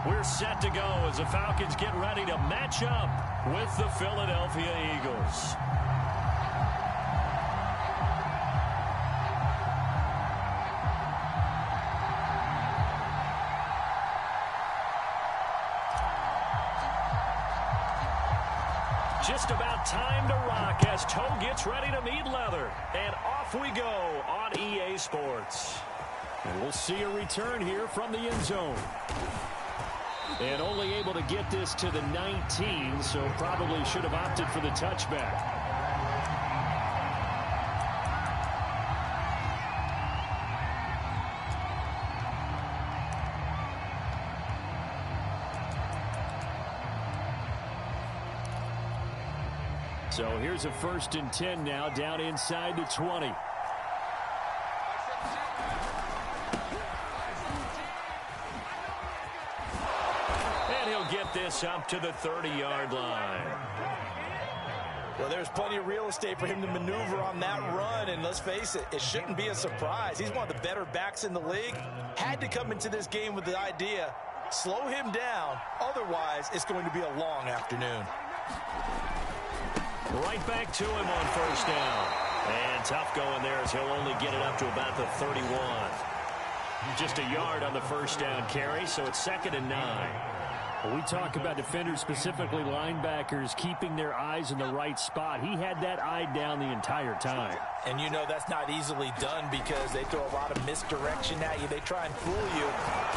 We're set to go as the Falcons get ready to match up with the Philadelphia Eagles. Just about time to rock as toe gets ready to meet leather. And off we go on EA Sports. And we'll see a return here from the end zone. And only able to get this to the 19, so probably should have opted for the touchback. So here's a 1st and 10 now, down inside the 20. And he'll get this up to the 30-yard line. Well, there's plenty of real estate for him to maneuver on that run, and let's face it, it shouldn't be a surprise. He's one of the better backs in the league. Had to come into this game with the idea, slow him down, otherwise it's going to be a long afternoon. Right back to him on 1st down. And tough going there as he'll only get it up to about the 31. Just a yard on the 1st down carry, so it's 2nd and 9. Well, we talk about defenders, specifically linebackers, keeping their eyes in the right spot. He had that eye down the entire time. And you know that's not easily done because they throw a lot of misdirection at you. They try and fool you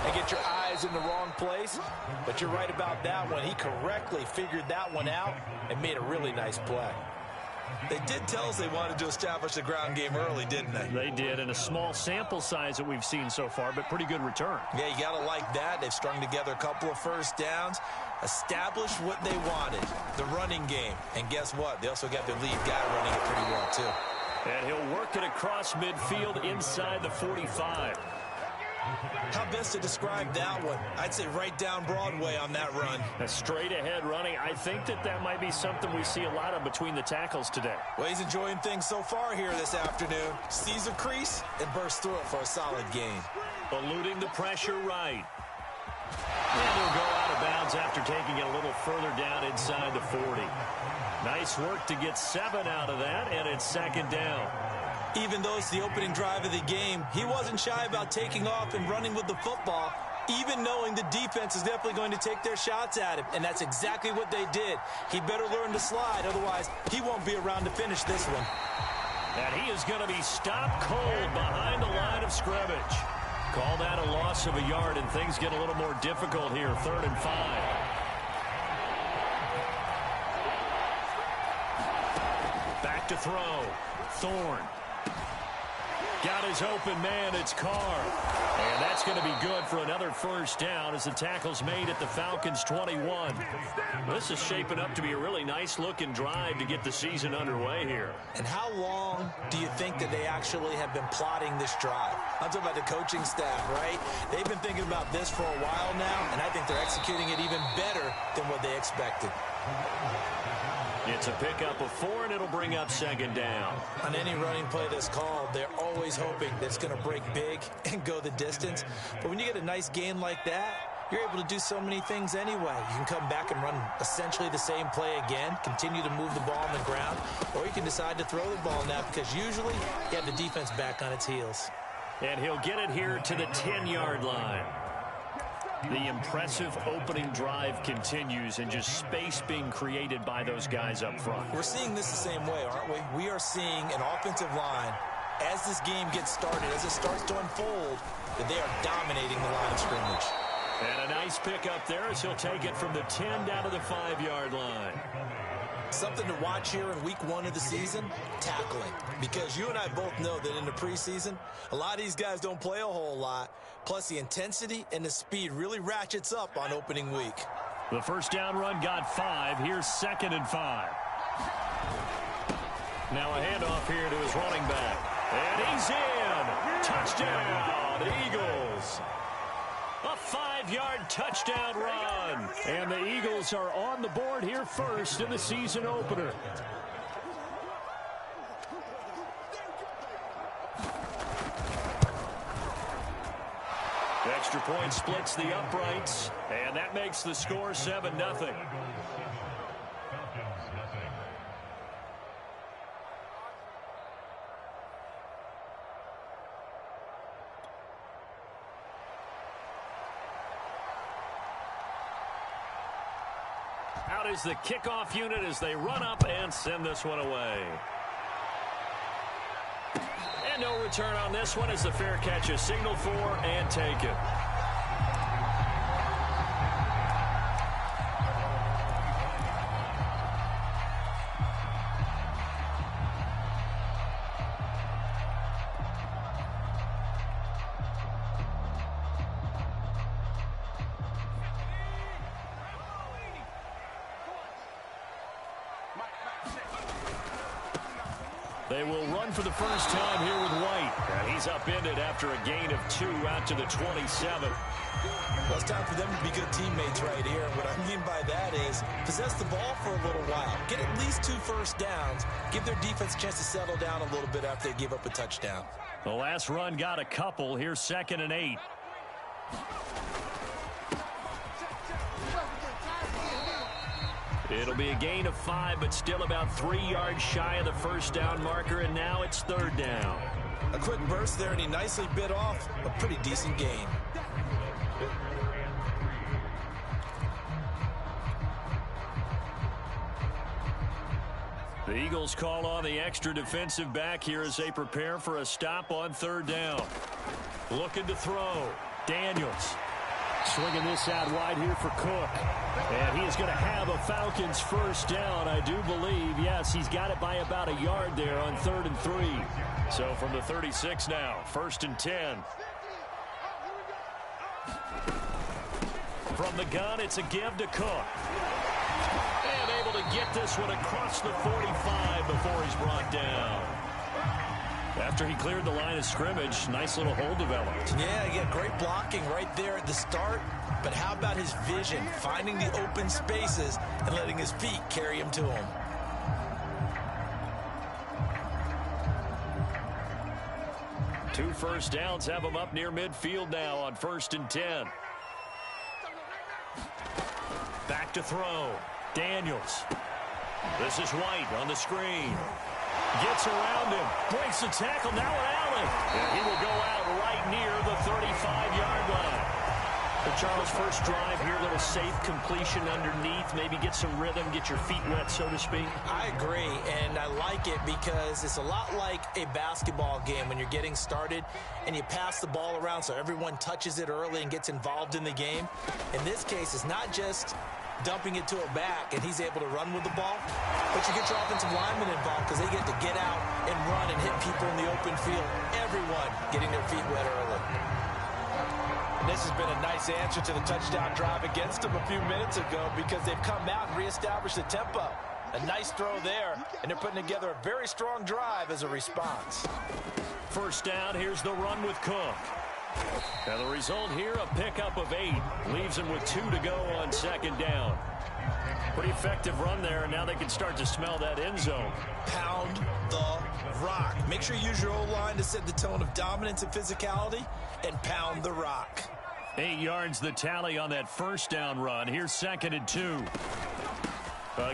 and get your eyes in the wrong place. But you're right about that one. He correctly figured that one out and made a really nice play. They did tell us they wanted to establish the ground game early, didn't they? They did, and a small sample size that we've seen so far, but pretty good return. Yeah, you got to like that. They've strung together a couple of 1st downs, established what they wanted, the running game. And guess what? They also got their lead guy running it pretty well, too. And he'll work it across midfield inside the 45. How best to describe that one? I'd say right down Broadway on that run. A straight ahead running. I think that might be something we see a lot of between the tackles today. Well, he's enjoying things so far here this afternoon. Sees a crease and bursts through it for a solid gain. Eluding the pressure right. And he'll go out of bounds after taking it a little further down inside the 40. Nice work to get 7 out of that, and it's 2nd down. Even though it's the opening drive of the game, he wasn't shy about taking off and running with the football, even knowing the defense is definitely going to take their shots at him. And that's exactly what they did. He better learn to slide, otherwise he won't be around to finish this one. And he is going to be stopped cold behind the line of scrimmage. Call that a loss of a yard, and things get a little more difficult here, 3rd and 5. Back to throw. Thorne. Got his open man, it's Carr. And that's going to be good for another 1st down as the tackle's made at the Falcons' 21. This is shaping up to be a really nice-looking drive to get the season underway here. And how long do you think that they actually have been plotting this drive? I'm talking about the coaching staff, right? They've been thinking about this for a while now, and I think they're executing it even better than what they expected. It's a pickup of 4, and it'll bring up 2nd down. On any running play that's called, they're always hoping that it's going to break big and go the distance. But when you get a nice gain like that, you're able to do so many things anyway. You can come back and run essentially the same play again, continue to move the ball on the ground, or you can decide to throw the ball now because usually you have the defense back on its heels. And he'll get it here to the 10-yard line. The impressive opening drive continues, and just space being created by those guys up front. We're seeing this the same way, aren't we? We are seeing an offensive line, as this game gets started, as it starts to unfold, that they are dominating the line of scrimmage. And a nice pickup there as he'll take it from the 10 down to the 5-yard line. Something to watch here in week 1 of the season, tackling. Because you and I both know that in the preseason, a lot of these guys don't play a whole lot. Plus, the intensity and the speed really ratchets up on opening week. The 1st down run got 5. Here's 2nd and 5. Now a handoff here to his running back. And he's in. Touchdown, Eagles. A 5-yard touchdown run. And the Eagles are on the board here first in the season opener. Extra point splits the uprights. And that That makes the score 7-0. Out is the kickoff unit as they run up and send this one away. And no return on this one as the fair catch is signaled for and taken. They will run for the first time here with White. And he's upended after a gain of 2 out to the 27. Well, it's time for them to be good teammates right here. And what I mean by that is possess the ball for a little while. Get at least 2 first downs. Give their defense a chance to settle down a little bit after they give up a touchdown. The last run got a couple. Here's 2nd and 8. It'll be a gain of 5, but still about 3 yards shy of the first down marker, and now it's 3rd down. A quick burst there, and he nicely bit off a pretty decent gain. The Eagles call on the extra defensive back here as they prepare for a stop on 3rd down. Looking to throw. Daniels. Swinging this out wide here for Cook. And he is going to have a Falcons first down, I do believe. Yes, he's got it by about a yard there on 3rd and 3. So from the 36 now, 1st and 10. From the gun, it's a give to Cook. And able to get this one across the 45 before he's brought down. After he cleared the line of scrimmage, nice little hole developed. Yeah, he got great blocking right there at the start. But how about his vision, finding the open spaces and letting his feet carry him to him? Two first downs have him up near midfield now on 1st and 10. Back to throw. Daniels. This is White on the screen. Gets around him. Breaks the tackle. Now an alley. And he will go out right near the 35-yard line. For Charles' first drive here, a little safe completion underneath. Maybe get some rhythm, get your feet wet, so to speak. I agree, and I like it because it's a lot like a basketball game when you're getting started and you pass the ball around so everyone touches it early and gets involved in the game. In this case, it's not just dumping it to a back and he's able to run with the ball, but you get your offensive linemen involved because they get to get out and run and hit people in the open field. Everyone getting their feet wet early. And this has been a nice answer to the touchdown drive against them a few minutes ago because they've come out and reestablished the tempo. A nice throw there, and they're putting together a very strong drive as a response. First down, here's the run with Cook. And the result here, a pickup of 8. Leaves him with 2 to go on 2nd down. Pretty effective run there, and now they can start to smell that end zone. Pound the rock. Make sure you use your O-line to set the tone of dominance and physicality, and pound the rock. 8 yards the tally on that first down run. Here's 2nd and 2.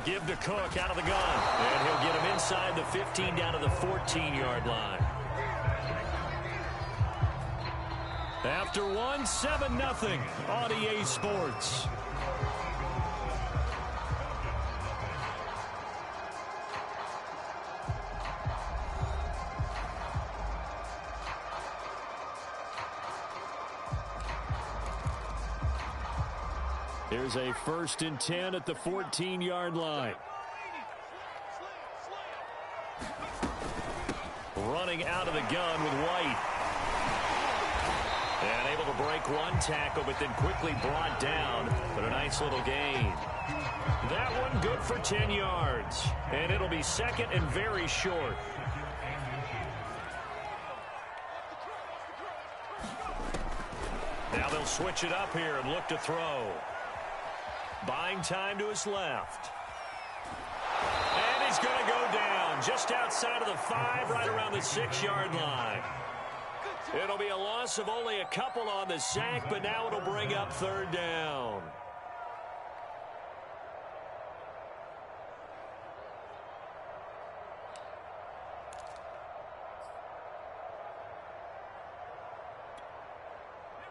Give to Cook out of the gun. And he'll get him inside the 15 down to the 14-yard line. After one, 7-0 on EA Sports. Here's a 1st and 10 at the 14-yard line. Running out of the gun with White. And able to break one tackle, but then quickly brought down. But a nice little gain. That one good for 10 yards. And it'll be 2nd and very short. Now they'll switch it up here and look to throw. Buying time to his left. And he's going to go down just outside of the 5, right around the 6-yard line. It'll be a loss of only a couple on the sack, but now it'll bring up 3rd down.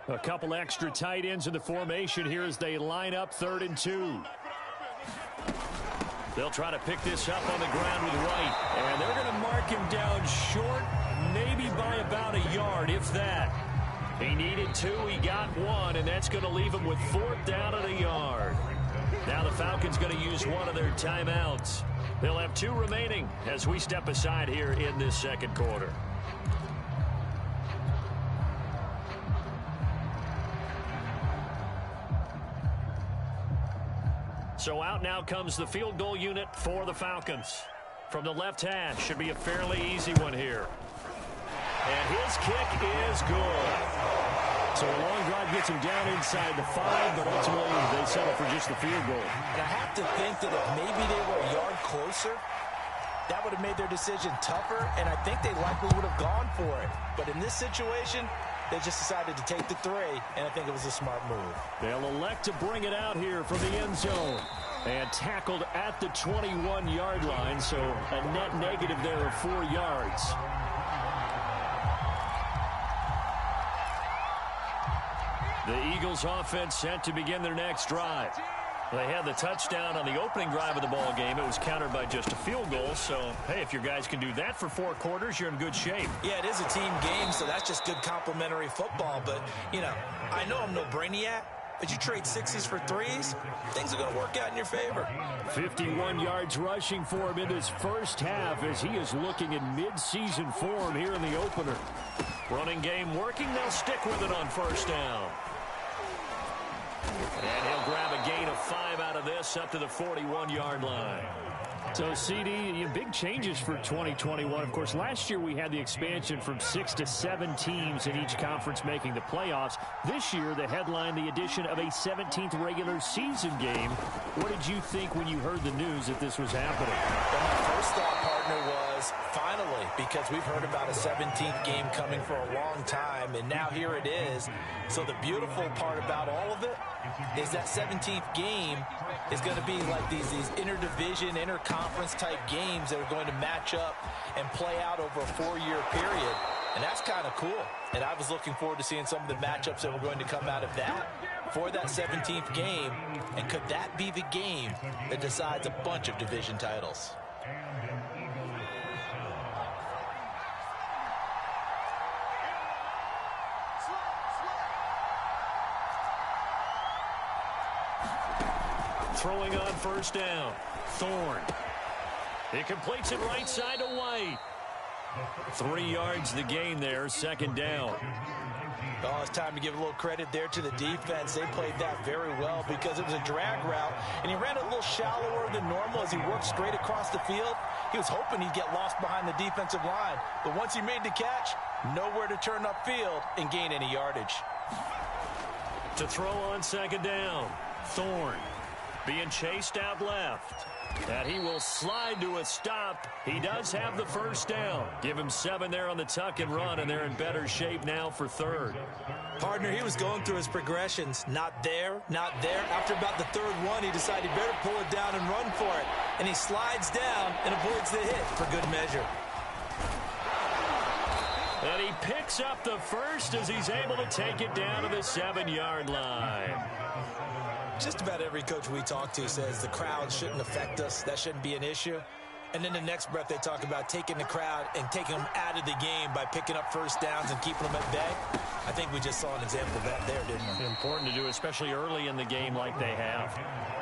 A couple extra tight ends in the formation here as they line up 3rd and 2. They'll try to pick this up on the ground with White. And they're going to mark him down short, maybe by about a yard, if that. He needed 2, he got 1, and that's going to leave him with 4th down and a yard. Now the Falcons going to use one of their timeouts. They'll have 2 remaining as we step aside here in this second quarter. So out now comes the field goal unit for the Falcons. From the left hash, should be a fairly easy one here. And his kick is good. So a long drive gets him down inside the 5, but ultimately they settle for just the field goal. And I have to think that if maybe they were a yard closer, that would have made their decision tougher, and I think they likely would have gone for it. But in this situation, they just decided to take the 3, and I think it was a smart move. They'll elect to bring it out here from the end zone. And tackled at the 21-yard line, so a net negative there of 4 yards. The Eagles offense set to begin their next drive. They had the touchdown on the opening drive of the ball game. It was countered by just a field goal. So, hey, if your guys can do that for 4 quarters, you're in good shape. Yeah, it is a team game, so that's just good complementary football. But, you know, I know I'm no brainiac, but you trade 6s for 3s, things are going to work out in your favor. 51 yards rushing for him in this first half as he is looking in mid-season form here in the opener. Running game working. They'll stick with it on 1st down. And he'll grab a gain of 5 out of this up to the 41-yard line. So, CD, big changes for 2021. Of course, last year we had the expansion from 6 to 7 teams in each conference making the playoffs. This year, the headline, the addition of a 17th regular season game. What did you think when you heard the news that this was happening? Well, my first thought, partner, was finally, because we've heard about a 17th game coming for a long time, and now here it is. So the beautiful part about all of it is that 17th game is going to be like these interdivision, interconference type games that are going to match up and play out over a 4-year period. And that's kind of cool. And I was looking forward to seeing some of the matchups that were going to come out of that for that 17th game. And could that be the game that decides a bunch of division titles? Throwing on 1st down. Thorne. He completes it right side to White. 3 yards the gain there, 2nd down. Oh, it's time to give a little credit there to the defense. They played that very well because it was a drag route, and he ran it a little shallower than normal as he worked straight across the field. He was hoping he'd get lost behind the defensive line, but once he made the catch, nowhere to turn upfield and gain any yardage. To throw on 2nd down, Thorne. Being chased out left. And he will slide to a stop. He does have the 1st down. Give him 7 there on the tuck and run, and they're in better shape now for 3rd. Partner, he was going through his progressions. Not there, not there. After about the 3rd one, he decided he better pull it down and run for it. And he slides down and avoids the hit for good measure. And he picks up the 1st as he's able to take it down to the 7-yard line. Just about every coach we talk to says the crowd shouldn't affect us. That shouldn't be an issue. And then the next breath they talk about taking the crowd and taking them out of the game by picking up 1st downs and keeping them at bay. I think we just saw an example of that there, didn't we? Important to do, especially early in the game like they have.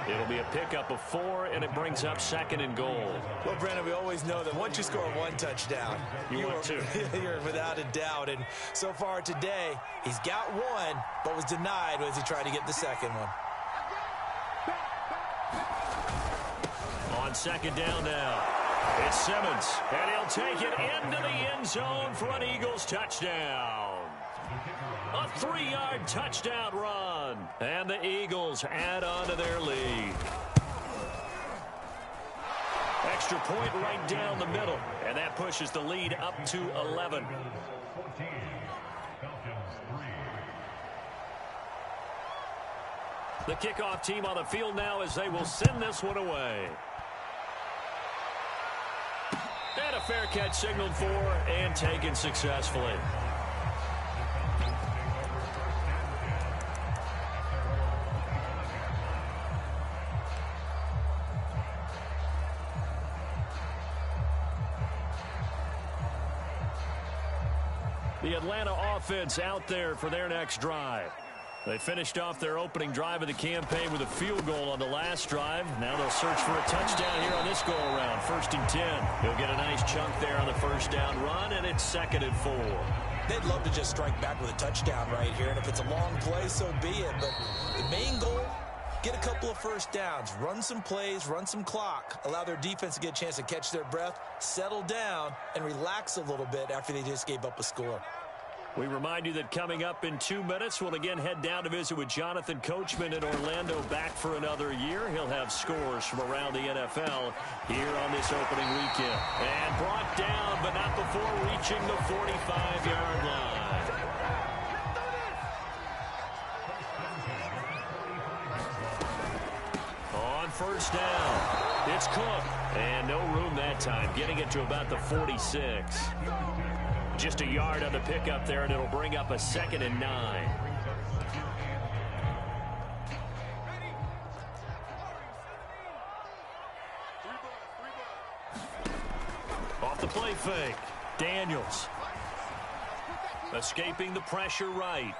It'll be a pickup of 4, and it brings up 2nd and goal. Well, Brandon, we always know that once you score 1 touchdown, you're without a doubt. And so far today, he's got 1, but was denied as he tried to get the 2nd one. On 2nd down now, it's Simmons, and he'll take it into the end zone for an Eagles touchdown. A 3-yard touchdown run, and the Eagles add on to their lead. Extra point right down the middle, and that pushes the lead up to 11. The kickoff team on the field now as they will send this one away. And a fair catch signaled for and taken successfully. The Atlanta offense out there for their next drive. They finished off their opening drive of the campaign with a field goal on the last drive. Now they'll search for a touchdown here on this go-around. 1st and 10. He'll get a nice chunk there on the first down run, and it's 2nd and 4. They'd love to just strike back with a touchdown right here, and if it's a long play, so be it. But the main goal, get a couple of first downs, run some plays, run some clock, allow their defense to get a chance to catch their breath, settle down, and relax a little bit after they just gave up a score. We remind you that coming up in 2 minutes, we'll again head down to visit with Jonathan Coachman in Orlando, back for another year. He'll have scores from around the NFL here on this opening weekend. And brought down, but not before reaching the 45-yard line. On first down, it's Cook. And no room that time, getting it to about the 46. Just a yard on the pickup there, and it'll bring up a 2nd and 9. Off the play fake, Daniels. Escaping the pressure right.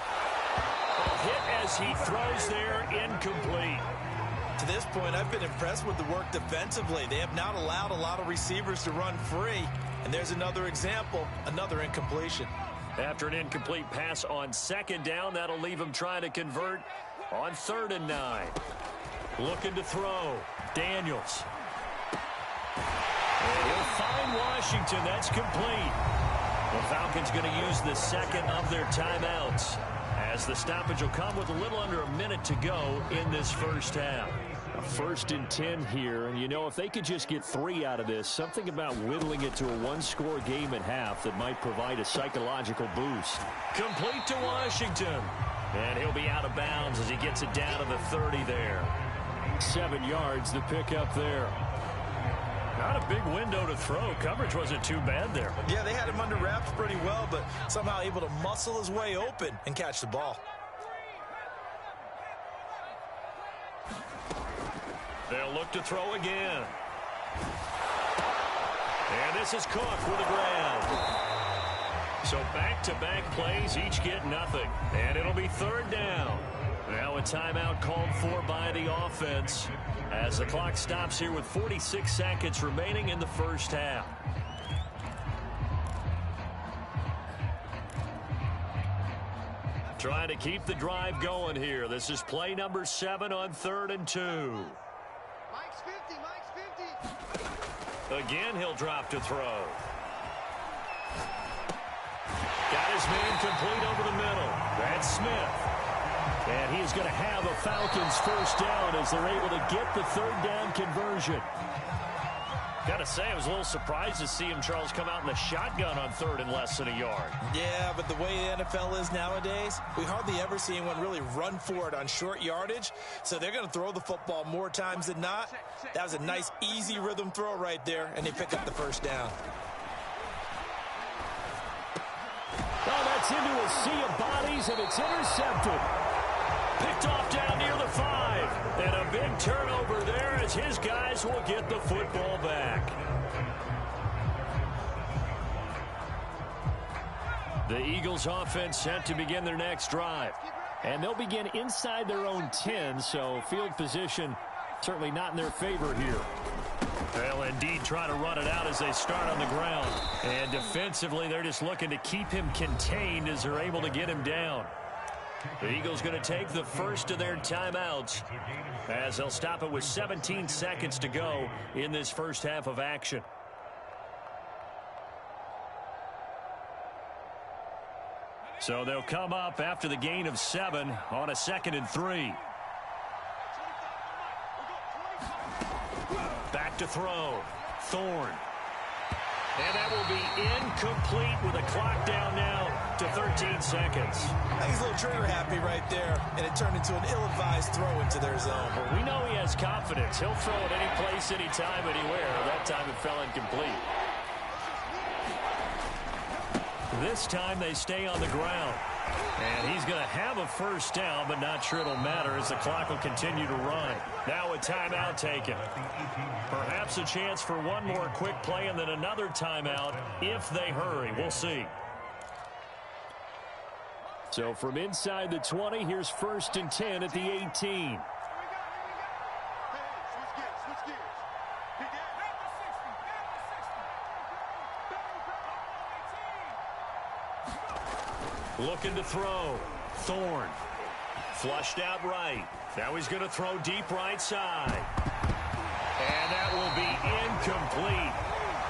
A hit as he throws there, incomplete. To this point, I've been impressed with the work defensively. They have not allowed a lot of receivers to run free. And there's another example, another incompletion. After an incomplete pass on 2nd down, that'll leave him trying to convert on 3rd and 9. Looking to throw, Daniels. And he'll find Washington. That's complete. The Falcons going to use the 2nd of their timeouts, as the stoppage will come with a little under a minute to go in this first half. A 1st and 10 here, and you know, if they could just get 3 out of this, something about whittling it to a 1-score game at half that might provide a psychological boost. Complete to Washington, and he'll be out of bounds as he gets it down to the 30 there. 7 yards the pickup there. Not a big window to throw. Coverage wasn't too bad there. Yeah, they had him under wraps pretty well, but somehow able to muscle his way open and catch the ball. They'll look to throw again. And this is Cook with a grab. So back-to-back plays, each get nothing. And it'll be 3rd down. Now a timeout called for by the offense as the clock stops here with 46 seconds remaining in the first half. Trying to keep the drive going here. This is play number 7 on 3rd and 2. Again, he'll drop to throw. Got his man complete over the middle. That's Smith. And he's going to have a Falcons first down as they're able to get the 3rd down conversion. Got to say, I was a little surprised to see him, Charles, come out in the shotgun on 3rd and less than a yard. Yeah, but the way the NFL is nowadays, we hardly ever see anyone really run for it on short yardage. So they're going to throw the football more times than not. That was a nice, easy rhythm throw right there, and they pick up the first down. Oh, that's into a sea of bodies, and it's intercepted. Picked off down near the 5. And a big turnover there as his guys will get the football back. The Eagles offense set to begin their next drive. And they'll begin inside their own 10, so field position certainly not in their favor here. They'll indeed try to run it out as they start on the ground. And defensively, they're just looking to keep him contained as they're able to get him down. The Eagles going to take the first of their timeouts as they'll stop it with 17 seconds to go in this first half of action. So they'll come up after the gain of 7 on a 2nd and 3. Back to throw. Thorne. And that will be incomplete with a clock down now to 13 seconds. I think he's a little trigger happy right there, and it turned into an ill-advised throw into their zone. Well, we know he has confidence. He'll throw it any place, anytime, anywhere. That time it fell incomplete. This time they stay on the ground. And he's going to have a first down, but not sure it'll matter as the clock will continue to run. Now a timeout taken. Perhaps a chance for one more quick play and then another timeout if they hurry. We'll see. So from inside the 20, here's 1st and 10 at the 18. Looking to throw. Thorne. Flushed out right. Now he's going to throw deep right side. And that will be incomplete.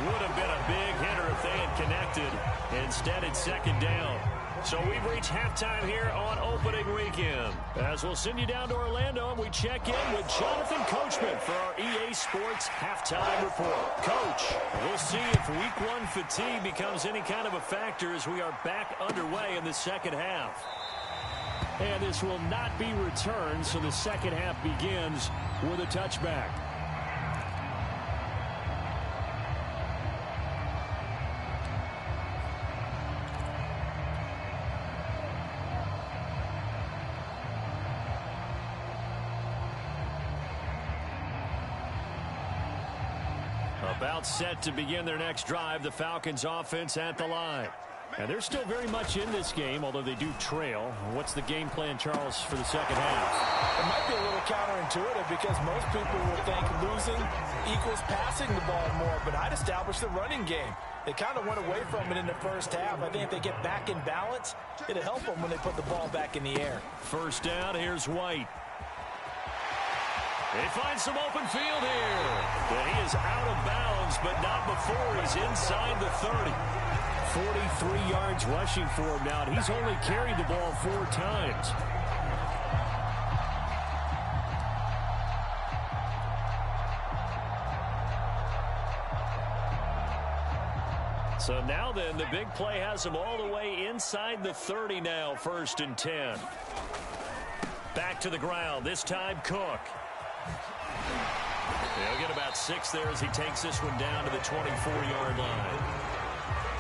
Would have been a big hitter if they had connected. Instead, it's 2nd down. So we've reached halftime here on opening weekend. As we'll send you down to Orlando, and we check in with Jonathan Coachman for our EA Sports Halftime Report. Coach, we'll see if Week 1 fatigue becomes any kind of a factor as we are back underway in the second half. And this will not be returned, so the second half begins with a touchback. About set to begin their next drive, the Falcons offense at the line. And they're still very much in this game, although they do trail. What's the game plan, Charles, for the second half? It might be a little counterintuitive because most people will think losing equals passing the ball more, but I'd establish the running game. They kind of went away from it in the first half. I think if they get back in balance, it'll help them when they put the ball back in the air. 1st down, here's White. They find some open field here. And he is out of bounds, but not before he's inside the 30. 43 yards rushing for him now, and he's only carried the ball 4 times. So now then, the big play has him all the way inside the 30 now, 1st and 10. Back to the ground, this time Cook. He'll get about 6 there as he takes this one down to the 24-yard line.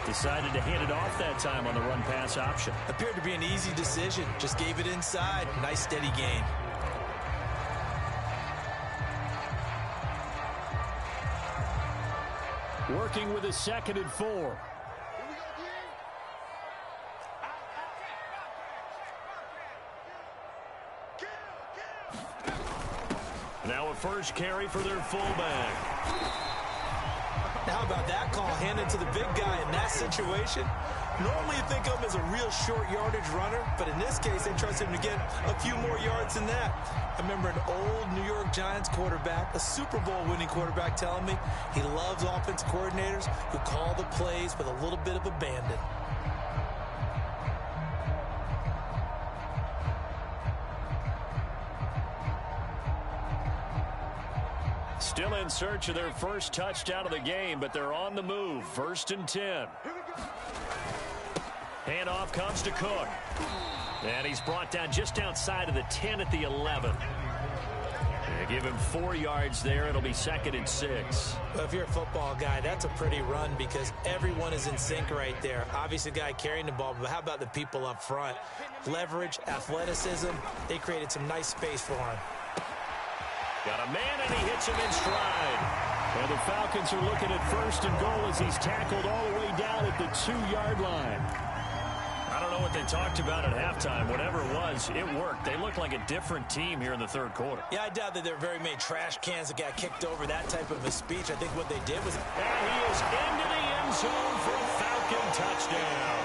Decided to hand it off that time on the run-pass option. Appeared to be an easy decision. Just gave it inside. Nice, steady gain. Working with a 2nd and 4. Now a first carry for their fullback. How about that call handed to the big guy in that situation? Normally you think of him as a real short yardage runner, but in this case they trust him to get a few more yards than that. I remember an old New York Giants quarterback, a Super Bowl winning quarterback, telling me he loves offensive coordinators who call the plays with a little bit of abandon. Still in search of their first touchdown of the game, but they're on the move. 1st and 10. Handoff comes to Cook. And he's brought down just outside of the 10 at the 11. They give him 4 yards there. It'll be 2nd and 6. Well, if you're a football guy, that's a pretty run because everyone is in sync right there. Obviously, the guy carrying the ball, but how about the people up front? Leverage, athleticism, they created some nice space for him. Got a man, and he hits him in stride. And the Falcons are looking at 1st and goal as he's tackled all the way down at the 2-yard line. I don't know what they talked about at halftime. Whatever it was, it worked. They looked like a different team here in the 3rd quarter. Yeah, I doubt that there are very many trash cans that got kicked over that type of a speech. I think what they did was... And he is into the end zone for a Falcon touchdown.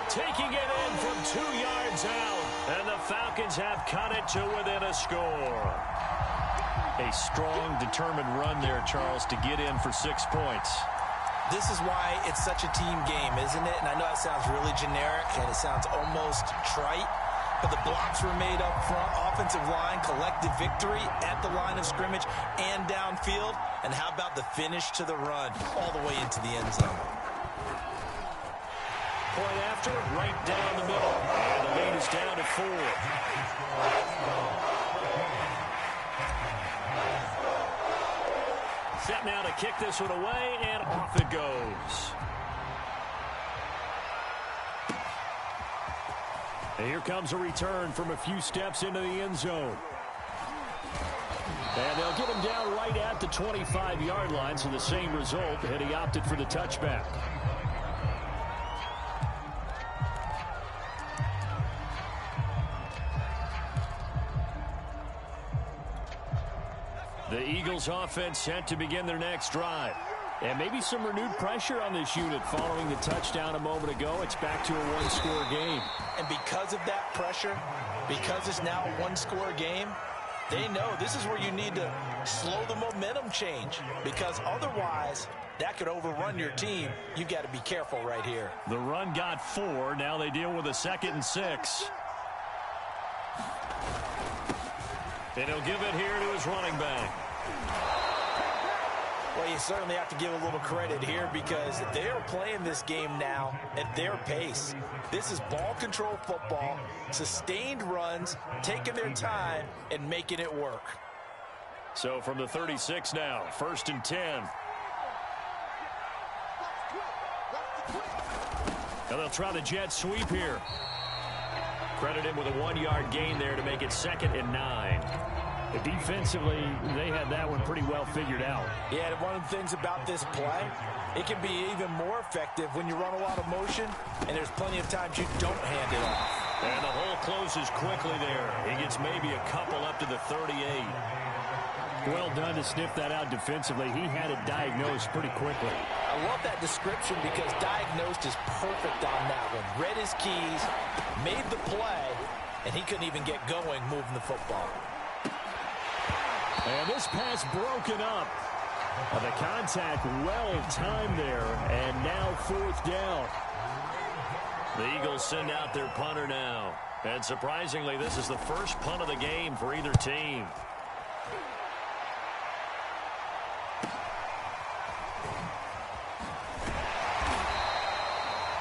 Taking it in from 2 yards out. And the Falcons have cut it to within a score. A strong, determined run there, Charles, to get in for 6 points. This is why it's such a team game, isn't it? And I know it sounds really generic and it sounds almost trite, but the blocks were made up front, offensive line, collective victory at the line of scrimmage and downfield. And how about the finish to the run all the way into the end zone? Point after, right down the middle. And the lead is down to 4. Set now to kick this one away, and off it goes. And here comes a return from a few steps into the end zone. And they'll get him down right at the 25-yard line, so the same result, and he opted for the touchback. The Eagles offense set to begin their next drive. And maybe some renewed pressure on this unit following the touchdown a moment ago. It's back to a one-score game. And because of that pressure, because it's now a one-score game, they know this is where you need to slow the momentum change, because otherwise that could overrun your team. You've got to be careful right here. The run got 4. Now they deal with a 2nd and 6. And he'll give it here to his running back. Well, you certainly have to give a little credit here, because they are playing this game now at their pace. This is ball control football, sustained runs, taking their time and making it work. So from the 36 now, 1st and 10. And they'll try the jet sweep here. Credit him with a 1-yard gain there to make it 2nd and 9. Defensively, they had that one pretty well figured out. Yeah, and one of the things about this play, it can be even more effective when you run a lot of motion, and there's plenty of times you don't hand it off. And the hole closes quickly there. He gets maybe a couple up to the 38. Well done to sniff that out defensively. He had it diagnosed pretty quickly. I love that description, because diagnosed is perfect on that one. Read his keys, made the play, and he couldn't even get going moving the football. And this pass broken up. The contact well timed there, and now 4th down. The Eagles send out their punter now. And surprisingly, this is the first punt of the game for either team.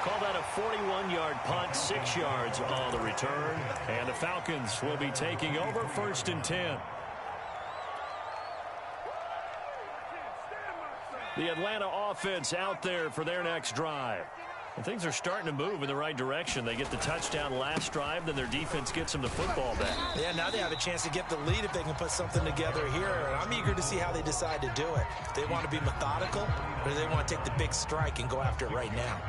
Call that a 41-yard punt, 6 yards on the return. And the Falcons will be taking over 1st and 10. The Atlanta offense out there for their next drive. And things are starting to move in the right direction. They get the touchdown last drive, then their defense gets them the football back. Yeah, now they have a chance to get the lead if they can put something together here. And I'm eager to see how they decide to do it. They want to be methodical, or do they want to take the big strike and go after it right now?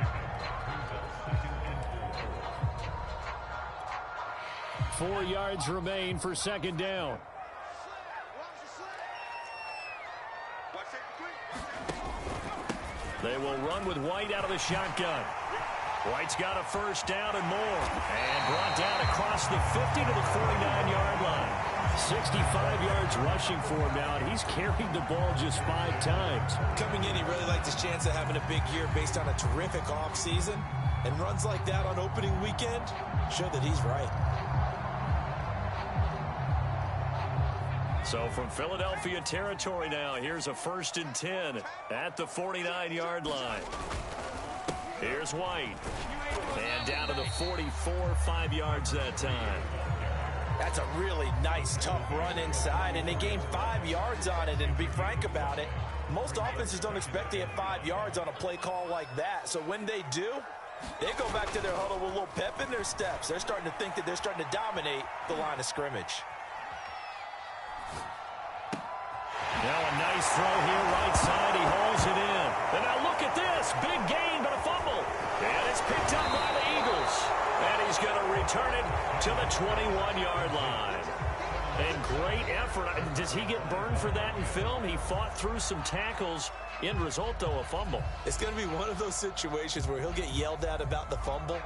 Four yards remain for 2nd down. They will run with White out of the shotgun. White's got a 1st down and more. And brought down across the 50 to the 49-yard line. 65 yards rushing for him now, and he's carried the ball just 5 times. Coming in, he really liked his chance of having a big year based on a terrific offseason. And runs like that on opening weekend show that he's right. So from Philadelphia territory now, here's a 1st and 10 at the 49-yard line. Here's White. And down to the 44, 5 yards that time. That's a really nice, tough run inside, and they gained 5 yards on it. And to be frank about it, most offenses don't expect to get 5 yards on a play call like that. So when they do, they go back to their huddle with a little pep in their steps. They're starting to think that they're starting to dominate the line of scrimmage. Now a nice throw here, right side. He hauls it in. And now look at this. Big gain, but a fumble. And it's picked up by the Eagles. And he's going to return it to the 21-yard line. And great effort. Does he get burned for that in film? He fought through some tackles. End result, though, a fumble. It's going to be one of those situations where he'll get yelled at about the fumble,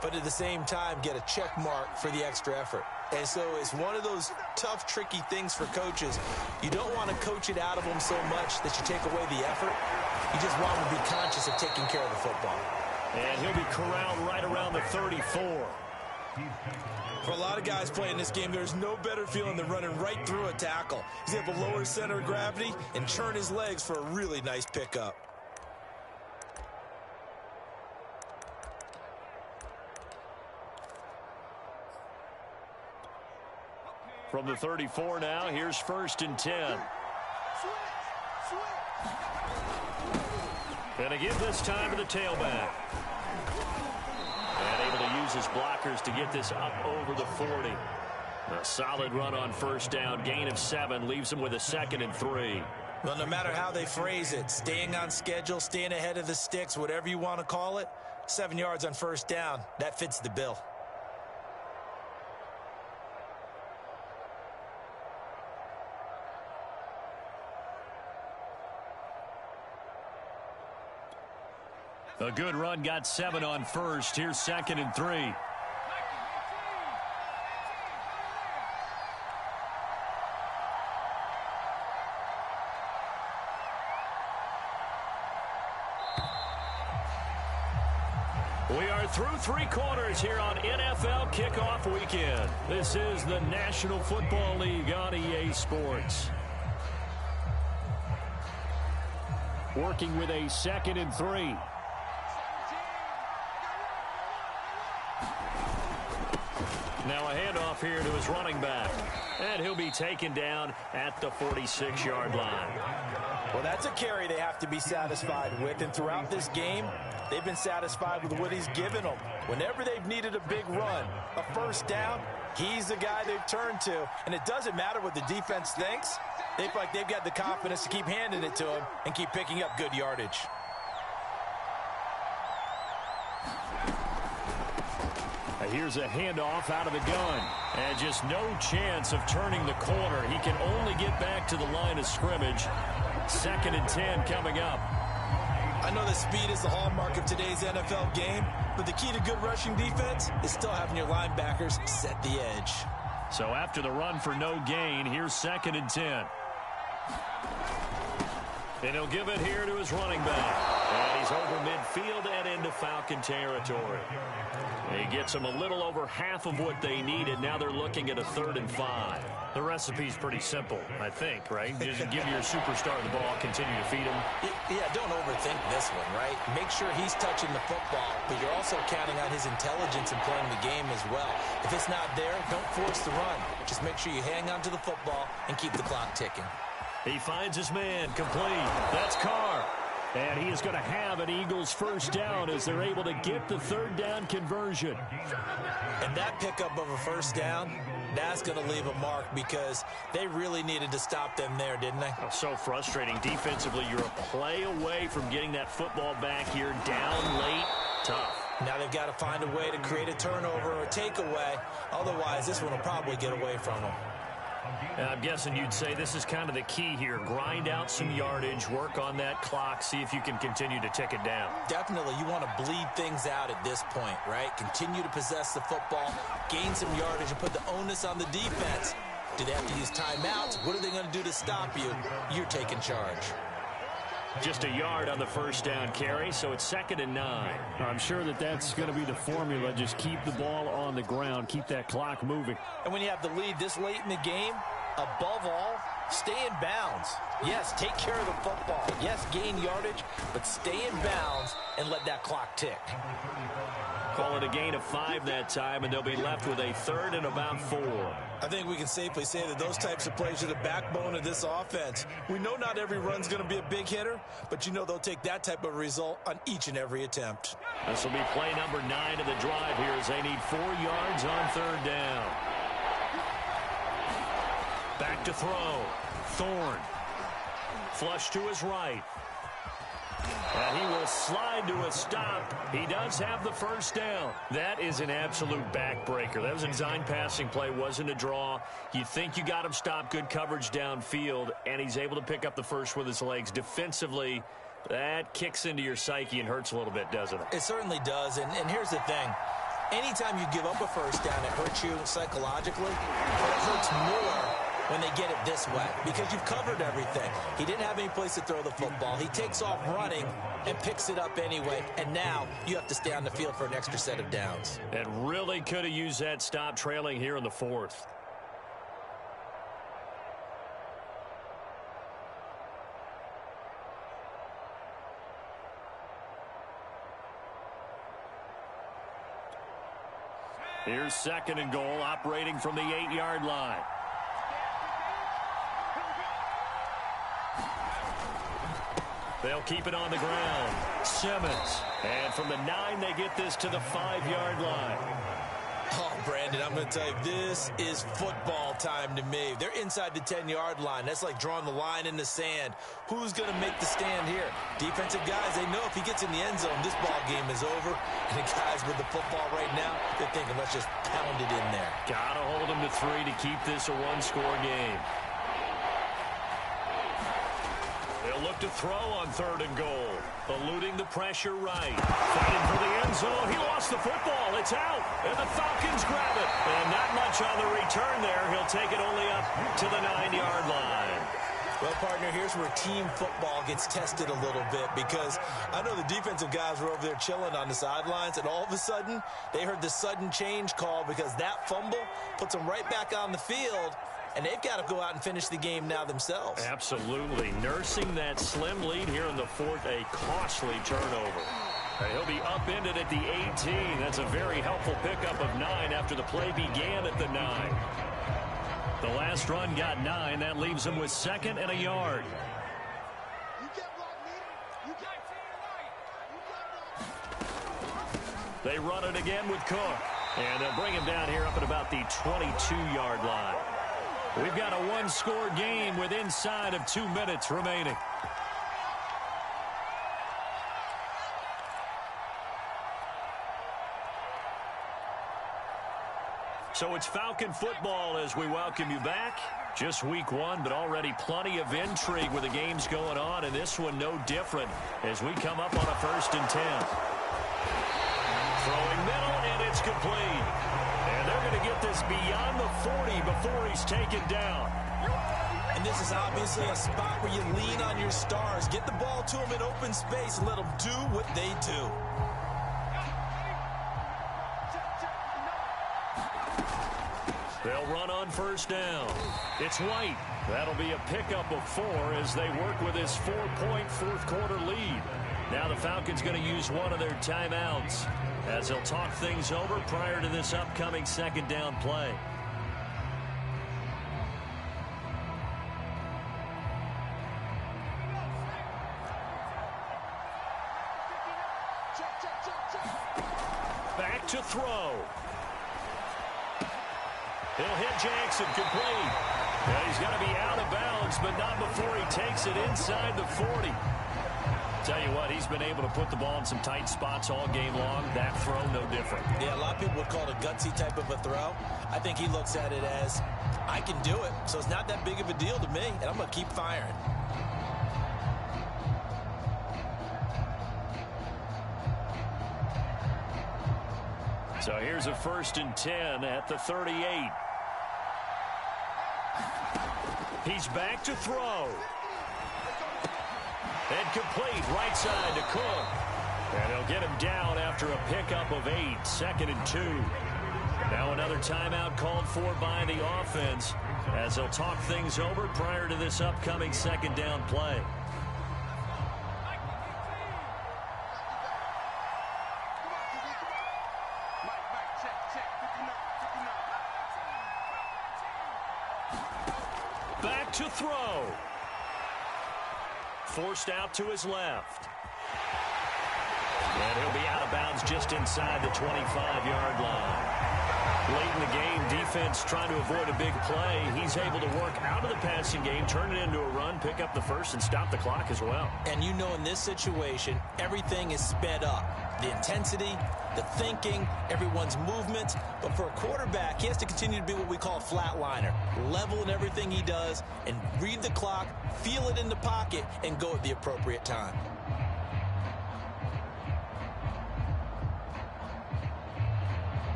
but at the same time get a check mark for the extra effort. And so it's one of those tough, tricky things for coaches. You don't want to coach it out of them so much that you take away the effort. You just want them to be conscious of taking care of the football. And he'll be corralled right around the 34. For a lot of guys playing this game, there's no better feeling than running right through a tackle. He's able to lower his center of gravity and turn his legs for a really nice pickup. From the 34 now, here's 1st and 10. And again this time to the tailback. And able to use his blockers to get this up over the 40. A solid run on 1st down. Gain of 7 leaves him with a 2nd and 3. Well, no matter how they phrase it, staying on schedule, staying ahead of the sticks, whatever you want to call it, 7 yards on 1st down, that fits the bill. A good run, got 7 on first. Here's 2nd and 3. We are through 3 quarters here on NFL Kickoff Weekend. This is the National Football League on EA Sports. Working with a 2nd and 3. Now a handoff here to his running back. And he'll be taken down at the 46-yard line. Well, that's a carry they have to be satisfied with. And throughout this game, they've been satisfied with what he's given them. Whenever they've needed a big run, a first down, he's the guy they've turned to. And it doesn't matter what the defense thinks. They feel like they've got the confidence to keep handing it to him and keep picking up good yardage. Here's a handoff out of the gun. And just no chance of turning the corner. He can only get back to the line of scrimmage. 2nd and 10 coming up. I know that speed is the hallmark of today's NFL game, but the key to good rushing defense is still having your linebackers set the edge. So after the run for no gain, here's 2nd and 10. And he'll give it here to his running back. And he's over midfield and into Falcon territory. He gets them a little over half of what they needed. Now they're looking at a 3rd and 5. The recipe's pretty simple, I think, right? Just give your superstar the ball, continue to feed him. Yeah, don't overthink this one, right? Make sure he's touching the football, but you're also counting on his intelligence in playing the game as well. If it's not there, don't force the run. Just make sure you hang on to the football and keep the clock ticking. He finds his man, complete. That's Carr. And he is going to have an Eagles first down as they're able to get the 3rd down conversion. And that pickup of a first down, that's going to leave a mark because they really needed to stop them there, didn't they? Oh, so frustrating. Defensively, you're a play away from getting that football back here. Down late, tough. Now they've got to find a way to create a turnover or a takeaway. Otherwise, this one will probably get away from them. And I'm guessing you'd say this is kind of the key here. Grind out some yardage, work on that clock, see if you can continue to tick it down. Definitely, you want to bleed things out at this point, right? Continue to possess the football, gain some yardage, and put the onus on the defense. Do they have to use timeouts? What are they going to do to stop you? You're taking charge. Just a yard on the first down carry, so it's 2nd and 9. I'm sure that's going to be the formula. Just keep the ball on the ground, keep that clock moving. And when you have the lead this late in the game, above all, stay in bounds. Yes, take care of the football. Yes, gain yardage, but stay in bounds and let that clock tick. Call it a gain of 5 that time, and they'll be left with a 3rd and about 4. I think we can safely say that those types of plays are the backbone of this offense. We know not every run's going to be a big hitter, but you know they'll take that type of result on each and every attempt. This will be play number 9 of the drive here as they need 4 yards on 3rd down. Back to throw. Thorne. Flush to his right. And he will slide to a stop. He does have the first down. That is an absolute backbreaker. That was a design passing play, wasn't a draw. You think you got him stopped, good coverage downfield, and he's able to pick up the first with his legs. Defensively, that kicks into your psyche and hurts a little bit, doesn't it? It certainly does, and here's the thing. Anytime you give up a first down, it hurts you psychologically, but it hurts more when they get it this way, because you've covered everything. He didn't have any place to throw the football. He takes off running and picks it up anyway, and now you have to stay on the field for an extra set of downs. And really could have used that stop trailing here in the 4th. Here's 2nd and goal, operating from the 8-yard line. They'll keep it on the ground. Simmons. And from the 9, they get this to the 5-yard line. Oh, Brandon, I'm going to tell you, this is football time to me. They're inside the 10-yard line. That's like drawing the line in the sand. Who's going to make the stand here? Defensive guys, they know if he gets in the end zone, this ball game is over. And the guys with the football right now, they're thinking, let's just pound it in there. Got to hold him to 3 to keep this a one-score game. They'll look to throw on 3rd and goal. Eluding the pressure right. Fighting for the end zone. He lost the football. It's out. And the Falcons grab it. And not much on the return there. He'll take it only up to the 9-yard line. Well, partner, here's where team football gets tested a little bit, because I know the defensive guys were over there chilling on the sidelines, and all of a sudden, they heard the sudden change call because that fumble puts them right back on the field, and they've got to go out and finish the game now themselves. Absolutely. Nursing that slim lead here in the 4th, a costly turnover. And he'll be upended at the 18. That's a very helpful pickup of 9 after the play began at the 9. The last run got 9. That leaves him with 2nd and a yard. They run it again with Cook. And they'll bring him down here up at about the 22-yard line. We've got a one-score game with inside of 2 minutes remaining. So it's Falcon football as we welcome you back. Just week 1, but already plenty of intrigue with the games going on, and this one no different as we come up on a 1st and 10. Throwing middle, and it's complete. And they're going to get this beyond the 40 before he's taken down. And this is obviously a spot where you lean on your stars. Get the ball to them in open space and let them do what they do. They'll run on 1st down. It's White. That'll be a pickup of 4 as they work with his 4-point 4th-quarter lead. Now the Falcons going to use one of their timeouts as they'll talk things over prior to this upcoming 2nd down play. Back to throw. He'll hit Jackson, complete. And he's got to be out of bounds, but not before he takes it inside the 40. Tell you what, he's been able to put the ball in some tight spots all game long. That throw, no different. Yeah, a lot of people would call it a gutsy type of a throw. I think he looks at it as, I can do it, so it's not that big of a deal to me, and I'm going to keep firing. So here's a 1st and 10 at the 38. He's back to throw. And complete right side to Cook. And he'll get him down after a pickup of 8, 2nd and 2. Now another timeout called for by the offense as they'll talk things over prior to this upcoming 2nd down play. Back to throw. Forced out to his left. And he'll be out of bounds just inside the 25-yard line. Late in the game, defense trying to avoid a big play. He's able to work out of the passing game, turn it into a run, pick up the 1st, and stop the clock as well. And you know in this situation, everything is sped up. The intensity, the thinking, everyone's movement. But for a quarterback, he has to continue to be what we call a flatliner. Level in everything he does and read the clock, feel it in the pocket, and go at the appropriate time.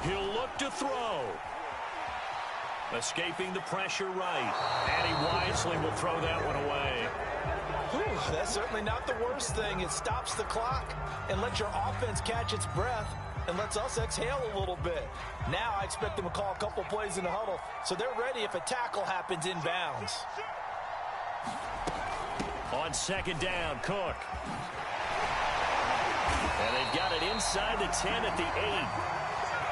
He'll look to throw. Escaping the pressure right. And he wisely will throw that one away. Whew, that's certainly not the worst thing. It stops the clock and lets your offense catch its breath and lets us exhale a little bit. Now I expect them to call a couple plays in the huddle so they're ready if a tackle happens inbounds. On 2nd down, Cook. And they've got it inside the 10 at the 8.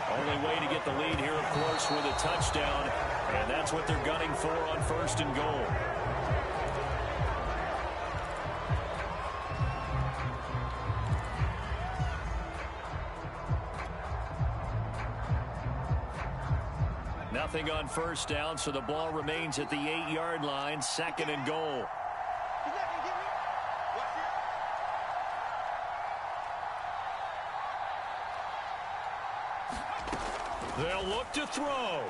Only way to get the lead here, of course, with a touchdown. And that's what they're gunning for on 1st and goal. Nothing on 1st down, so the ball remains at the 8-yard line, 2nd and goal. They'll look to throw.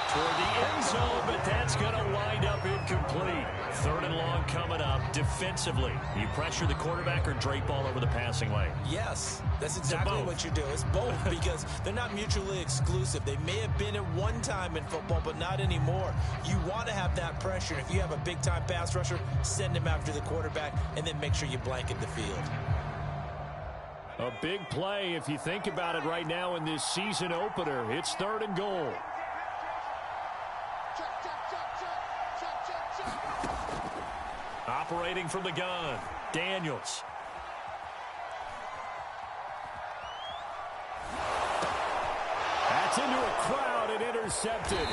Toward the end zone, but that's going to wind up incomplete. 3rd and long coming up. Defensively, you pressure the quarterback or drape all over the passing lane? Yes, that's exactly what you do. It's both because they're not mutually exclusive. They may have been at one time in football, but not anymore. You want to have that pressure. If you have a big-time pass rusher, send him after the quarterback, and then make sure you blanket the field. A big play if you think about it right now in this season opener. It's 3rd and goal. Operating from the gun, Daniels. That's into a crowd and intercepted.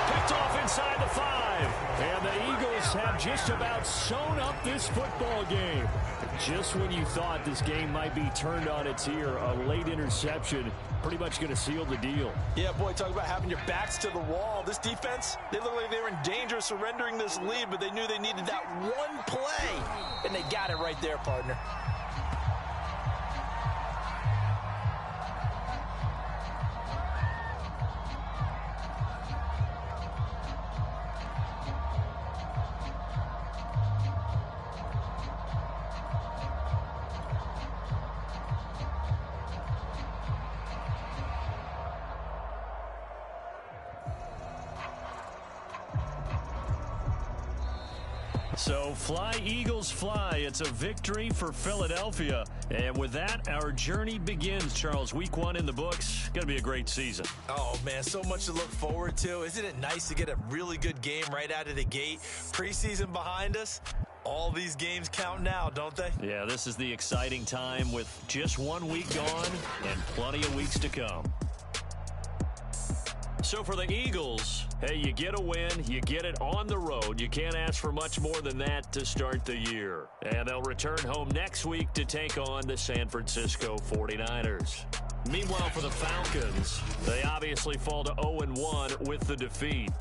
Picked off inside the 5. And the Eagles have just about sewn up this football game. Just when you thought this game might be turned on its ear, a late interception pretty much going to seal the deal. Yeah, boy, talk about having your backs to the wall. This defense, they look like they were in danger of surrendering this lead, but they knew they needed that one play, and they got it right there, partner. So fly, Eagles, fly. It's a victory for Philadelphia. And with that, our journey begins, Charles. Week 1 in the books. Going to be a great season. Oh, man, so much to look forward to. Isn't it nice to get a really good game right out of the gate? Preseason behind us. All these games count now, don't they? Yeah, this is the exciting time with just 1 week gone and plenty of weeks to come. So for the Eagles, hey, you get a win, you get it on the road. You can't ask for much more than that to start the year. And they'll return home next week to take on the San Francisco 49ers. Meanwhile, for the Falcons, they obviously fall to 0-1 with the defeat.